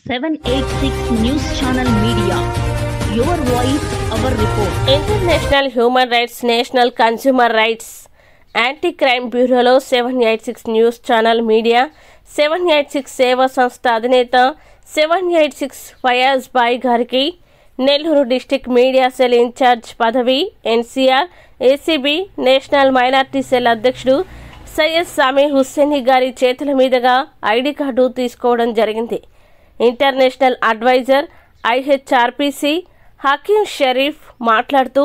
786 News Channel Media. Your voice, our report. International Human Rights, National Consumer Rights, Anti-Crime Bureau 786 News Channel Media, 786 సేవా సంస్థ అధినేత 786 ఫయాజ్ బాయ్ గారికి Nellore district media cell incharge పదవి NCR ACB national minority cell అధ్యక్షుడు సయ్యద్ సామి హుస్సేని గారి చేతుల మీదుగా ఐడి కార్డు తీసుకోవడం జరిగింది. ఇంటర్నేషనల్ అడ్వైజర్ ఐహెచ్ఆర్పీసీ హకీం షరీఫ్ మాట్లాడుతూ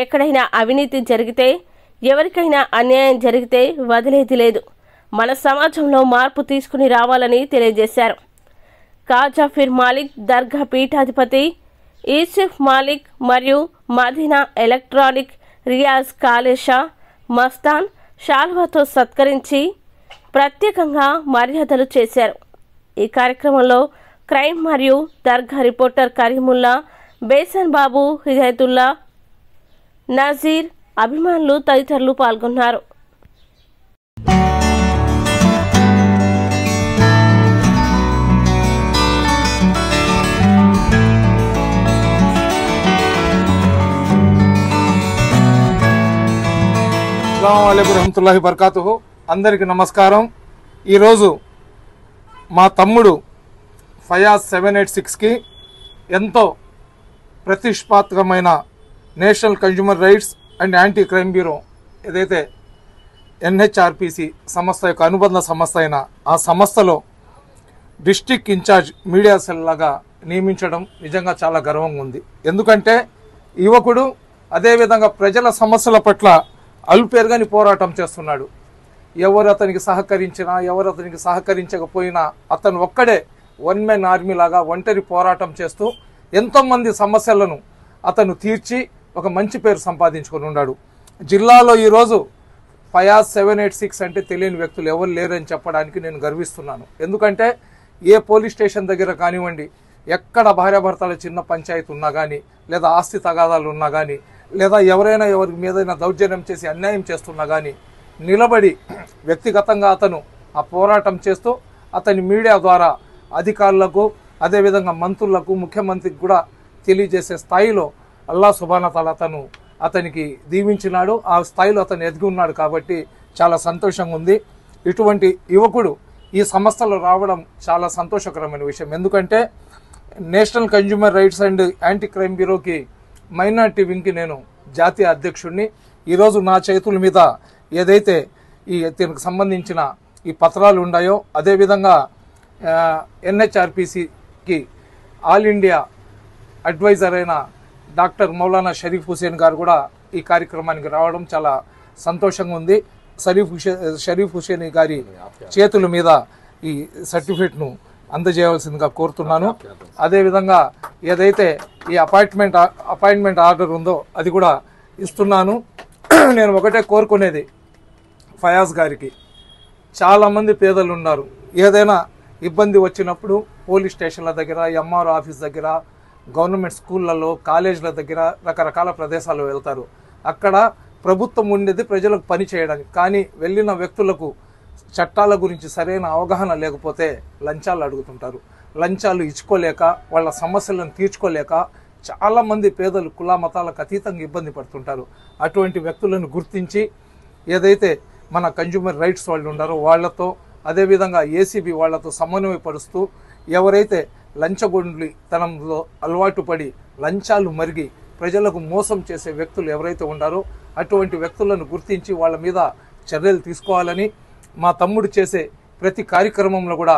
ఎక్కడైనా అవినీతి జరిగితే ఎవరికైనా అన్యాయం జరిగితే వదిలేది లేదు, మన సమాజంలో మార్పు తీసుకుని రావాలని తెలియజేశారు. కాజాఫిర్ మాలిక్ దర్గా పీఠాధిపతి ఈసిఫ్ మాలిక్ మరియు మదీనా ఎలక్ట్రానిక్ రియాజ్ కాలేషా మస్తాన్ షాల్వాతో సత్కరించి ప్రత్యేకంగా మర్యాదలు చేశారు. ఈ కార్యక్రమంలో క్రైమ్ మరియు దర్గా రిపోర్టర్ కరీముల్లా, బేసన్ బాబు, హిదాయతుల్లా, నజీర్, అభిమానులు తదితరులు పాల్గొన్నారు. అస్సలాము అలైకుం రహమతుల్లాహి బర్కాతుహు. అందరికీ నమస్కారం. ఈరోజు మా తమ్ముడు ఫయాజ్ 786కి ఎంతో ప్రతిష్టాత్మకమైన national consumer rights and anti crime bureau ఏదైతే ఎన్హెచ్ఆర్పిసి సంస్థ యొక్క అనుబంధ సంస్థ అయిన ఆ సంస్థలో డిస్ట్రిక్ట్ ఇన్ఛార్జ్ మీడియా సెల్ లాగా నియమించడం నిజంగా చాలా గర్వంగా ఉంది. ఎందుకంటే యువకుడు అదేవిధంగా ప్రజల సమస్యల పట్ల అల్పేరుగాని పోరాటం చేస్తున్నాడు. ఎవరు అతనికి సహకరించినా ఎవరు అతనికి సహకరించకపోయినా అతను ఒక్కడే వన్ మ్యాన్ ఆర్మీ లాగా ఒంటరి పోరాటం చేస్తూ ఎంతోమంది సమస్యలను అతను తీర్చి ఒక మంచి పేరు సంపాదించుకొని ఉన్నాడు. జిల్లాలో ఈరోజు ఫయాజ్ 786 అంటే తెలియని వ్యక్తులు ఎవరు లేరని చెప్పడానికి నేను గర్విస్తున్నాను. ఎందుకంటే ఏ పోలీస్ స్టేషన్ దగ్గర కానివ్వండి, ఎక్కడ భార్యాభర్తల చిన్న పంచాయతీ ఉన్నా కానీ, లేదా ఆస్తి తగాదాలు ఉన్నా కానీ, లేదా ఎవరైనా ఎవరి మీదైనా దౌర్జన్యం చేసి అన్యాయం చేస్తున్నా కానీ నిలబడి వ్యక్తిగతంగా అతను ఆ పోరాటం చేస్తూ అతని మీడియా ద్వారా అధికారులకు అదేవిధంగా మంత్రులకు ముఖ్యమంత్రికి కూడా తెలియజేసే స్థాయిలో అల్లాహ్ సుబ్హానహు వ తఆలా అతనికి దీవించినాడు. ఆ స్థాయిలో అతను ఎదిగి ఉన్నాడు కాబట్టి చాలా సంతోషంగా ఉంది. ఇటువంటి యువకుడు ఈ సంస్థలో రావడం చాలా సంతోషకరమైన విషయం. ఎందుకంటే national consumer rights and anti crime బ్యూరోకి మైనార్టీ వింగ్కి నేను జాతీయ అధ్యక్షుడిని. ఈరోజు నా చేతుల మీద ఏదైతే దీనికి సంబంధించిన ఈ పత్రాలు ఉన్నాయో, అదేవిధంగా ఎన్హెచ్ఆర్పిసికి ఆల్ ఇండియా అడ్వైజర్ అయిన డాక్టర్ మౌలానా షరీఫ్ హుసేన్ గారు కూడా ఈ కార్యక్రమానికి రావడం చాలా సంతోషంగా ఉంది. షరీఫ్ హుసేన్ గారి చేతుల మీద ఈ సర్టిఫికేట్ను అందజేయవలసిందిగా కోరుతున్నాను. అదేవిధంగా ఏదైతే ఈ అపాయింట్మెంట్ ఆర్డర్ ఉందో అది కూడా ఇస్తున్నాను. నేను ఒకటే కోరుకునేది ఫయాజ్ గారికి, చాలామంది పేదలు ఉన్నారు. ఏదైనా ఇబ్బంది వచ్చినప్పుడు పోలీస్ స్టేషన్ల దగ్గర, ఎంఆర్ఓ ఆఫీస్ దగ్గర, గవర్నమెంట్ స్కూళ్ళలో, కాలేజీల దగ్గర రకరకాల ప్రదేశాలు వెళ్తారు. అక్కడ ప్రభుత్వం ఉండేది ప్రజలకు పని చేయడానికి. కానీ వెళ్ళిన వ్యక్తులకు చట్టాల గురించి సరైన అవగాహన లేకపోతే లంచాలు అడుగుతుంటారు. లంచాలు ఇచ్చుకోలేక వాళ్ళ సమస్యలను తీర్చుకోలేక చాలామంది పేదలు కుల మతాలకు అతీతంగా ఇబ్బంది పడుతుంటారు. అటువంటి వ్యక్తులను గుర్తించి ఏదైతే మన కన్జ్యూమర్ రైట్స్ వాళ్ళు ఉన్నారో వాళ్లతో, అదేవిధంగా ఏసీబీ వాళ్లతో సమన్వయపరుస్తూ ఎవరైతే లంచగొండ్లితనంలో అలవాటు పడి లంచాలు మరిగి ప్రజలకు మోసం చేసే వ్యక్తులు ఎవరైతే ఉన్నారో అటువంటి వ్యక్తులను గుర్తించి వాళ్ళ మీద చర్యలు తీసుకోవాలని, మా తమ్ముడు చేసే ప్రతి కార్యక్రమంలో కూడా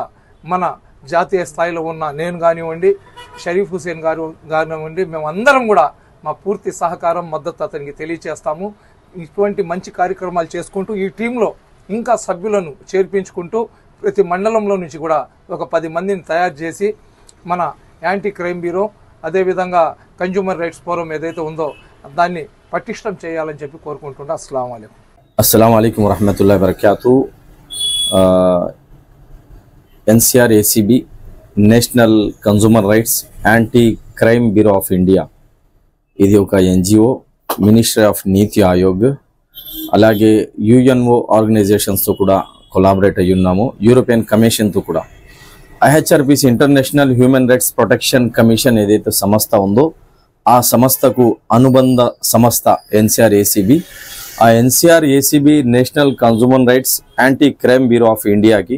మన జాతీయ స్థాయిలో ఉన్న నేను కానివ్వండి, షరీఫ్ హుసేన్ గారు కానివ్వండి, మేమందరం కూడా మా పూర్తి సహకారం మద్దతు అతనికి తెలియచేస్తాము. ఇటువంటి మంచి కార్యక్రమాలు చేసుకుంటూ ఈ టీంలో ఇంకా సభ్యులను చేర్పించుకుంటూ ప్రతి మండలంలో నుంచి కూడా ఒక 10 మందిని తయారు చేసి మన యాంటీ క్రైమ్ బ్యూరో అదేవిధంగా కన్జ్యూమర్ రైట్స్ ఫోరం ఏదైతే ఉందో దాన్ని పటిష్టం చేయాలని చెప్పి కోరుకుంటున్నా. అస్సలాము అలైకుం వరహమతుల్లాహి వబరకాతుహు. NCR ACB national consumer rights anti crime bureau of India, ఇది ఒక ఎన్జిఓ, మినిస్ట్రీ ఆఫ్ నీతి ఆయోగ్, అలాగే యుఎన్ఓ ఆర్గనైజేషన్స్తో కూడా కొలాబరేట్ అయ్యి ఉన్నాము, యూరోపియన్ కమిషన్తో కూడా. IHRPC international human rights protection commission ఏదైతే సంస్థ ఉందో ఆ సంస్థకు అనుబంధ సంస్థ ఎన్సిఆర్ ఏసీబీ. ఆ NCR ACB national consumer rights anti crime bureau of ఇండియాకి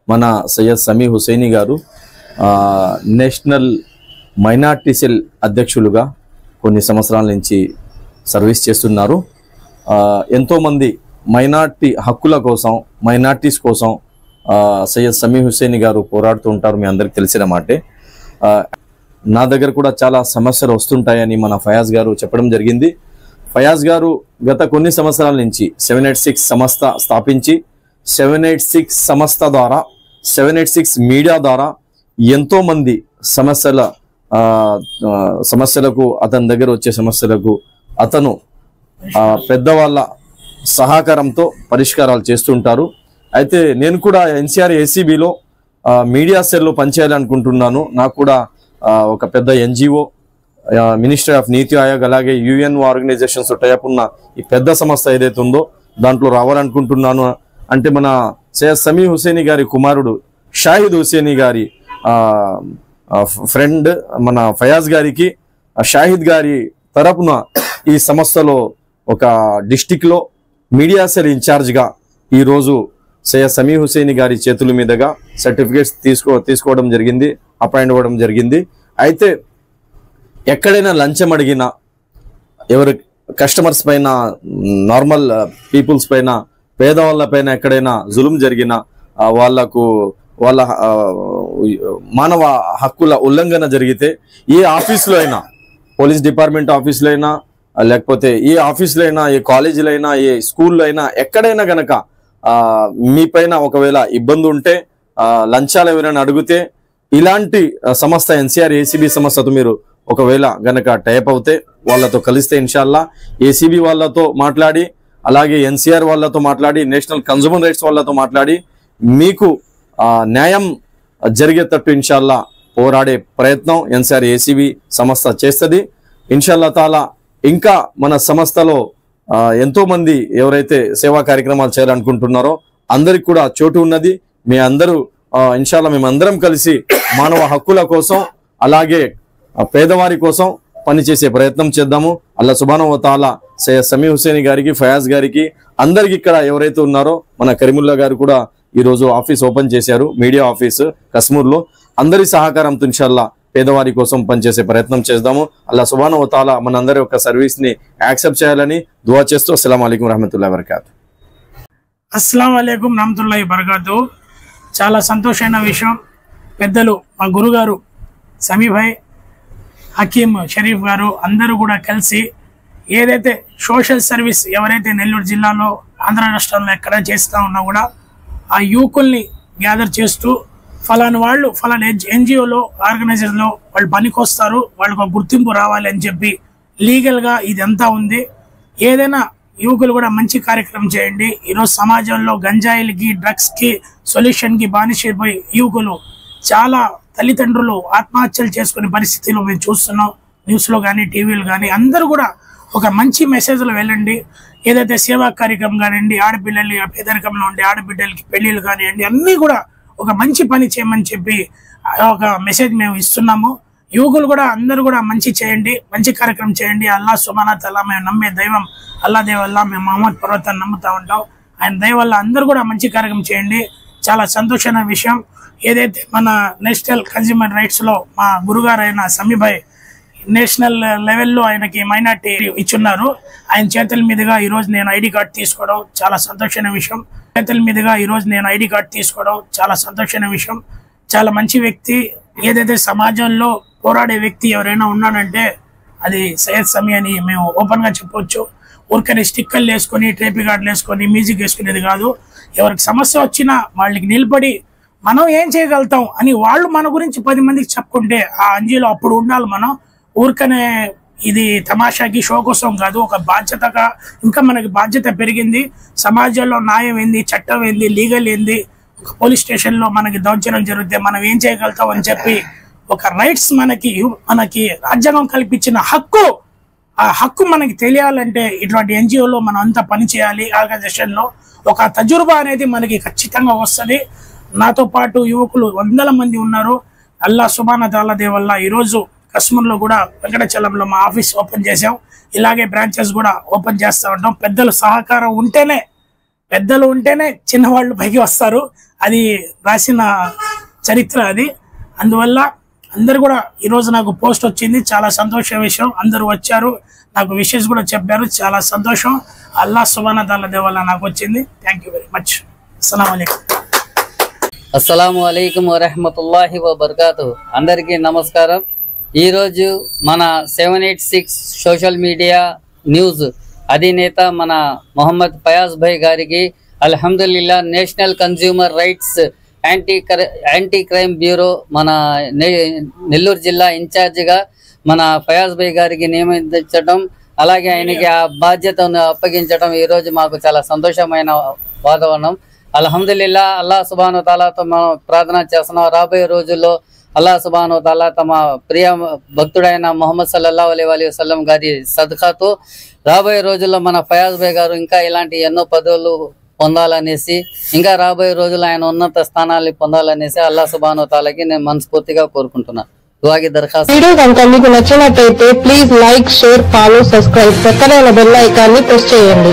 మన సయ్యద్ సమీ హుసైనీ గారు నేషనల్ మైనార్టీ సెల్ అధ్యక్షులుగా కొన్ని సంవత్సరాల నుంచి సర్వీస్ చేస్తున్నారు. ఎంతోమంది మైనార్టీ హక్కుల కోసం, మైనార్టీస్ కోసం సయ్యద్ సమీ హుసైనీ గారు పోరాడుతూ ఉంటారు. మీ అందరికి తెలిసిన మాటే. నా దగ్గర కూడా చాలా సమస్యలు వస్తుంటాయని మన ఫయాజ్ గారు చెప్పడం జరిగింది. ఫయాజ్ గారు గత కొన్ని సంవత్సరాల నుంచి 786 సంస్థ స్థాపించి 786 సంస్థ ద్వారా 786 మీడియా ద్వారా ఎంతోమంది సమస్యలకు అతని దగ్గర వచ్చే సమస్యలకు అతను పెద్దవాళ్ళ సహకారంతో పరిష్కారాలు చేస్తుంటారు. అయితే నేను కూడా ఎన్సిఆర్ ఏసీబీలో మీడియా సెల్లో పనిచేయాలనుకుంటున్నాను. నాకు కూడా ఒక పెద్ద ఎన్జిఓ, మినిస్ట్రీ ఆఫ్ నీతి ఆయోగ్, అలాగే యుఎన్ ఆర్గనైజేషన్స్ టైప్ ఉన్న ఈ పెద్ద సంస్థ ఏదైతే ఉందో దాంట్లో రావాలనుకుంటున్నాను. అంటే మన సయ్యద్ సమీ హుసైనీ గారి కుమారుడు షాహిద్ హుసైనీ గారి ఫ్రెండ్ మన ఫయాజ్ గారికి షాహిద్ గారి తరపున ఈ సంస్థలో ఒక డిస్టిక్లో మీడియా సెల్ ఇన్ఛార్జ్గా ఈరోజు సయ్యద్ సమీ హుసైనీ గారి చేతుల మీదుగా సర్టిఫికేట్స్ తీసుకోవడం జరిగింది, అపాయింట్ అవ్వడం జరిగింది. అయితే ఎక్కడైనా లంచం అడిగినా, ఎవరు కస్టమర్స్ పైన, నార్మల్ పీపుల్స్ పైన, పేదవాళ్ళ పైన ఎక్కడైనా జులుం జరిగినా, వాళ్ళ మానవ హక్కుల ఉల్లంఘన జరిగితే ఏ ఆఫీస్లో అయినా, పోలీస్ డిపార్ట్మెంట్ ఆఫీస్లో అయినా, లేకపోతే ఏ ఆఫీస్లో అయినా, ఏ కాలేజీలో అయినా, ఏ స్కూల్లో అయినా, ఎక్కడైనా గనక మీ పైన ఒకవేళ ఇబ్బంది ఉంటే, లంచాలు ఎవరైనా అడిగితే, ఇలాంటి సంస్థ ఎన్సిఆర్ ఏసీబీ సంస్థతో మీరు ఒకవేళ గనక టైప్ అవుతే, వాళ్ళతో కలిస్తే ఇన్షాల్లా ఏసీబీ వాళ్ళతో మాట్లాడి, అలాగే ఎన్సిఆర్ వాళ్ళతో మాట్లాడి, నేషనల్ కన్జ్యూమర్ రైట్స్ వాళ్ళతో మాట్లాడి మీకు న్యాయం జరిగేటట్టు ఇన్షాల్లా పోరాడే ప్రయత్నం ఎన్సిఆర్ ఏసీబీ సంస్థ చేస్తుంది. ఇన్షాల్లా తాలా ఇంకా మన సంస్థలో ఎంతో మంది ఎవరైతే సేవా కార్యక్రమాలు చేయాలనుకుంటున్నారో అందరికి కూడా చోటు ఉన్నది. మీ అందరూ ఇన్షాల్లా మేమందరం కలిసి మానవ హక్కుల కోసం, అలాగే పేదవారి కోసం పనిచేసే ప్రయత్నం చేద్దాము. అల్లా సుబ్హానహు వ తఆలా సయ్యద్ సమీ హుసైనీ గారికి, ఫయాజ్ గారికి, అందరికి ఇక్కడ ఎవరైతే ఉన్నారో, మన కరీముల్లా గారు కూడా ఈరోజు ఆఫీస్ ఓపెన్ చేశారు, మీడియా ఆఫీస్ కశ్మూర్లో. అందరి సహకారంతో ఇన్షాల్లా పేదవారి కోసం పనిచేసే ప్రయత్నం చేద్దాము. అల్లా సుబ్హానహు వ తఆలా మనందరి యొక్క సర్వీస్ ని యాక్సెప్ట్ చేయాలని దువా చేస్తూ అస్సలాము అలైకుం రహమతుల్లాహి వబరకాతు. అస్సలాము అలైకుం రహమతుల్లాహి వబరకాతు. చాలా సంతోషమైన విషయం, పెద్దలు మా గురుగారు సమీభాయ్, హకీం షరీఫ్ గారు అందరూ కూడా కలిసి ఏదైతే సోషల్ సర్వీస్ ఎవరైతే నెల్లూరు జిల్లాలో, ఆంధ్ర రాష్ట్రంలో ఎక్కడ చేస్తూ ఉన్నా కూడా ఆ యువకుల్ని గ్యాదర్ చేస్తూ ఫలానా వాళ్ళు ఫలానా ఎన్జిఓలో, ఆర్గనైజేషన్లో వాళ్ళు పనికొస్తారు, వాళ్ళకు ఒక గుర్తింపు రావాలి అని చెప్పి లీగల్గా ఇదంతా ఉంది. ఏదైనా యువకులు కూడా మంచి కార్యక్రమం చేయండి. ఈరోజు సమాజంలో గంజాయిలకి, డ్రగ్స్కి, సొల్యూషన్కి బానిసైపోయి యువకులు చాలా తల్లిదండ్రులు ఆత్మహత్యలు చేసుకునే పరిస్థితిలో మేము చూస్తున్నాం. న్యూస్లో కానీ, టీవీలో కానీ. అందరూ కూడా ఒక మంచి మెసేజ్లో వెళ్ళండి. ఏదైతే సేవా కార్యక్రమం కానివ్వండి, ఆడపిల్లలు పేదరికంలో ఉండే ఆడబిడ్డలకి పెళ్లిళ్ళు కానివ్వండి, అన్నీ కూడా ఒక మంచి పని చేయమని చెప్పి ఒక మెసేజ్ మేము ఇస్తున్నాము. యువకులు కూడా అందరూ కూడా మంచి చేయండి, మంచి కార్యక్రమం చేయండి. అల్లా సుబ్హానహు వ తఆలా మేము నమ్మే దైవం అల్లా దయ వల్ల మేము మహమ్మద్ పర్వతాన్ని నమ్ముతా ఉంటాం. ఆయన దయ వల్ల అందరూ కూడా మంచి కార్యక్రమం చేయండి. చాలా సంతోషమైన విషయం. ఏదైతే మన నేషనల్ కన్జ్యూమర్ రైట్స్లో మా గురుగారు అయిన సమీభాయ్ నేషనల్ లెవెల్లో ఆయనకి మైనార్టీ ఇచ్చున్నారు. ఆయన చేతుల మీదుగా ఈరోజు నేను ఐడి కార్డు తీసుకోవడం చాలా సంతోషమైన విషయం. చాలా సంతోషమైన విషయం. చాలా మంచి వ్యక్తి. ఏదైతే సమాజంలో పోరాడే వ్యక్తి ఎవరైనా ఉన్నాడంటే అది సయ్యద్ సమీ అని మేము ఓపెన్గా చెప్పొచ్చు. ఊరికనే స్టిక్కర్లు వేసుకొని, టేపీ కార్డులు వేసుకొని మ్యూజిక్ వేసుకునేది కాదు. ఎవరికి సమస్య వచ్చినా వాళ్ళకి నిలబడి మనం ఏం చేయగలుగుతాం అని వాళ్ళు మన గురించి 10 మందికి చెప్పుకుంటే ఆ అంజీలో అప్పుడు ఉండాలి. మనం ఊరికనే ఇది తమాషాకి, షో కోసం కాదు, ఒక బాధ్యతగా. ఇంకా మనకి బాధ్యత పెరిగింది. సమాజంలో న్యాయం ఏంది, చట్టం ఏంది, లీగల్ ఏంది, ఒక పోలీస్ స్టేషన్లో మనకి దౌర్జన్యం జరిగితే మనం ఏం చేయగలుగుతాం అని చెప్పి ఒక రైట్స్ మనకి రాజ్యాంగం కల్పించిన హక్కు, ఆ హక్కు మనకి తెలియాలంటే ఇటువంటి ఎన్జిఓలో మనం అంతా పని చేయాలి. ఆర్గనైజేషన్లో ఒక తజుర్బా అనేది మనకి ఖచ్చితంగా వస్తుంది. నాతో పాటు యువకులు వందల మంది ఉన్నారు. అల్లా సుబ్హాన తాలా దే వల్ల ఈరోజు కశ్మీర్లో కూడా వెంకటాచలంలో మా ఆఫీస్ ఓపెన్ చేసాం. ఇలాగే బ్రాంచెస్ కూడా ఓపెన్ చేస్తూ ఉంటాం. పెద్దలు సహకారం ఉంటేనే చిన్నవాళ్ళు పైకి వస్తారు. అది రాసిన చరిత్ర అది. అందువల్ల అందరు కూడా ఈరోజు నాకు పోస్ట్ వచ్చింది, చాలా సంతోష విషయం. అందరూ వచ్చారు, నాకు విషెస్ కూడా చెప్పారు, చాలా సంతోషం. అల్లా సుబ్హాన తాలా దే వల్ల నాకు వచ్చింది. Thank you very much. అస్సలాము అలైకుం వరహ్మతుల్లాహి వబర్కాతు. అందరికీ నమస్కారం. ఈరోజు మన 786 సోషల్ మీడియా న్యూస్ అధినేత మన మొహమ్మద్ ఫయాజ్ భాయ్ గారికి అల్హమ్దులిల్లా national consumer rights anti crime bureau మన నెల్లూరు జిల్లా ఇన్ఛార్జిగా మన ఫయాజ్ భాయ్ గారికి నియమించడం, అలాగే ఆయనకి ఆ బాధ్యతను అప్పగించడం ఈరోజు మాకు చాలా సంతోషమైన వాతావరణం. అల్హమ్దులిల్లా అల్లాహ్ సుబ్హానహు వ తఆలాతో మనం ప్రార్థన చేస్తున్నాం. రాబోయే రోజుల్లో అల్లాహ్ సుబ్హానహు వ తఆలా తమ ప్రియ భక్తుడైన ముహమ్మద్ సల్లల్లాహు అలైహి వసల్లం గారి సదఖాతో రాబోయే రోజుల్లో మన ఫయాజ్ భాయ్ గారు ఇంకా ఇలాంటి ఎన్నో పదవులు పొందాలనేసి, ఇంకా రాబోయే రోజుల్లో ఆయన ఉన్నత స్థానాన్ని పొందాలనేసి అల్లాహ్ సుబ్హానహు వ తఆలాకి నేను మనస్ఫూర్తిగా కోరుకుంటున్నాను. దుఆకి దరఖాస్తు. వీడియో కనుక మీకు నచ్చినట్లయితే please like, share, follow, subscribe. పక్కన ఉన్న బెల్ ఐకాన్ని ప్రెస్ చేయండి.